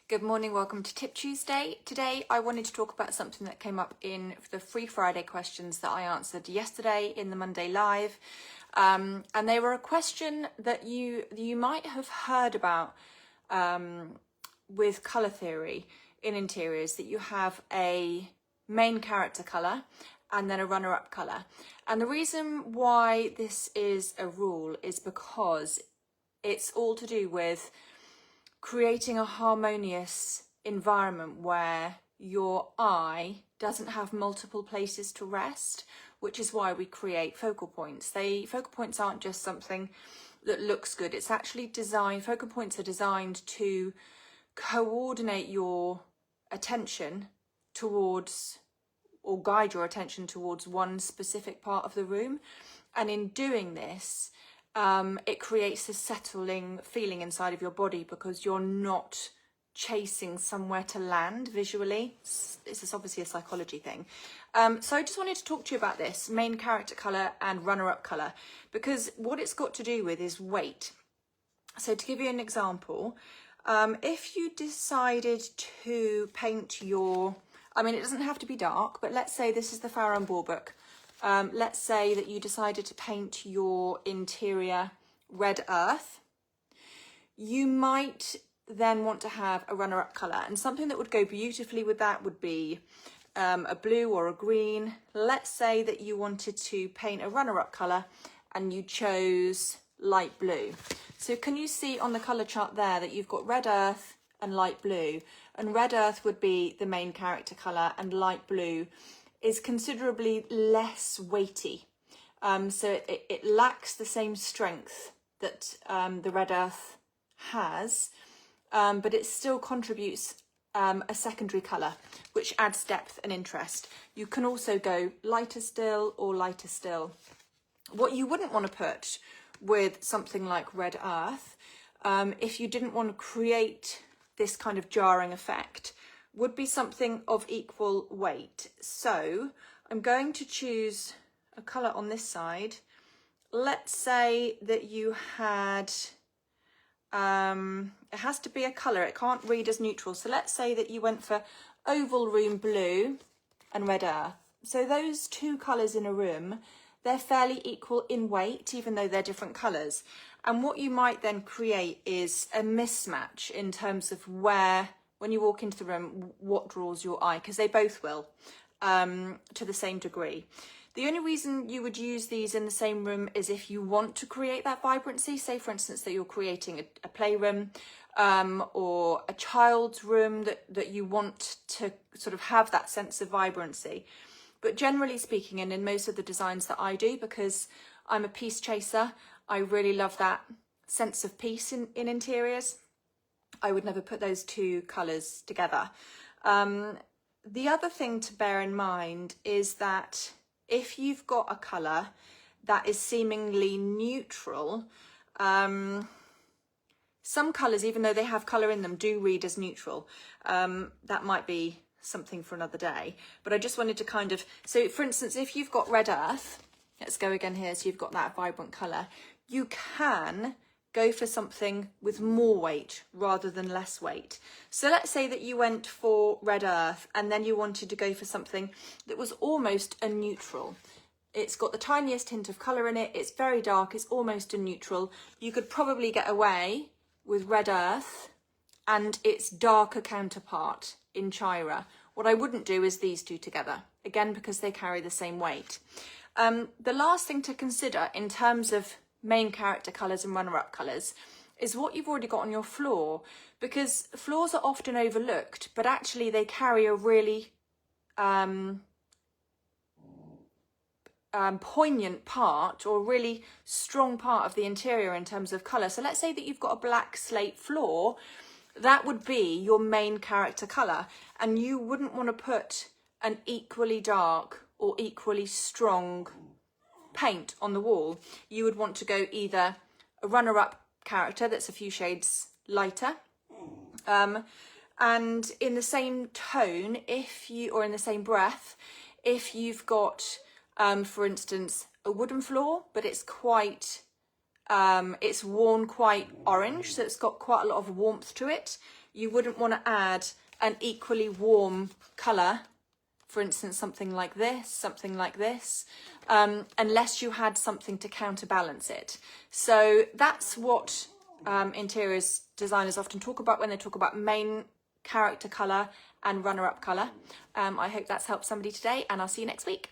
Good morning, welcome to Tip Tuesday. Today I wanted to talk about something that came up in the Free Friday questions that I answered yesterday in the Monday Live. And they were a question that you might have heard about with colour theory in interiors, that you have a main character colour and then a runner-up colour. And the reason why this is a rule is because it's all to do with creating a harmonious environment where your eye doesn't have multiple places to rest, which is why we create focal points. Focal points aren't just something that looks good. It's actually designed, focal points are designed to coordinate your attention towards, or guide your attention towards, one specific part of the room. And in doing this, it creates a settling feeling inside of your body because you're not chasing somewhere to land visually. This is obviously a psychology thing. So I just wanted to talk to you about this main character colour and runner-up colour, because what it's got to do with is weight. So to give you an example, if you decided to paint your, it doesn't have to be dark, but let's say this is the Farrow & Ball. Let's say that you decided to paint your interior red earth. You might then want to have a runner-up colour, and something that would go beautifully with that would be a blue or a green. Let's say that you wanted to paint a runner-up colour and you chose light blue. So can you see on the colour chart there that you've got red earth and light blue, and red earth would be the main character colour and light blue is considerably less weighty. So it lacks the same strength that the red earth has, but it still contributes a secondary colour, which adds depth and interest. You can also go lighter still or lighter still. What you wouldn't want to put with something like red earth, if you didn't want to create this kind of jarring effect, would be something of equal weight. So I'm going to choose a colour on this side. Let's say that you had, it has to be a colour, it can't read as neutral. So let's say that you went for oval room blue and red earth. So those two colours in a room, they're fairly equal in weight, even though they're different colours. And what you might then create is a mismatch in terms of where, when you walk into the room, what draws your eye, because they both will, to the same degree. The only reason you would use these in the same room is if you want to create that vibrancy. Say, for instance, that you're creating a playroom or a child's room that you want to sort of have that sense of vibrancy. But generally speaking, and in most of the designs that I do, because I'm a piece chaser, I really love that sense of peace in interiors. I would never put those two colours together. The other thing to bear in mind is that if you've got a colour that is seemingly neutral, some colours, even though they have colour in them, do read as neutral. That might be something for another day. But I just wanted to kind of, so for instance, if you've got red earth, let's go again here, so you've got that vibrant colour, you can go for something with more weight rather than less weight. So let's say that you went for red earth and then you wanted to go for something that was almost a neutral. It's got the tiniest hint of colour in it, it's very dark, it's almost a neutral. You could probably get away with red earth and its darker counterpart in Chira. What I wouldn't do is these two together, again, because they carry the same weight. The last thing to consider in terms of main character colours and runner-up colours is what you've already got on your floor, because floors are often overlooked, but actually they carry a really poignant part, or really strong part of the interior in terms of colour. So let's say that you've got a black slate floor, that would be your main character colour, and you wouldn't want to put an equally dark or equally strong paint on the wall. You would want to go either a runner-up character that's a few shades lighter, and in the same tone, or in the same breath, if you've got, for instance, a wooden floor, but it's quite It's worn quite orange, so it's got quite a lot of warmth to it. You wouldn't want to add an equally warm colour, for instance, something like this, unless you had something to counterbalance it. So that's what interiors designers often talk about when they talk about main character colour and runner-up colour. I hope that's helped somebody today, and I'll see you next week.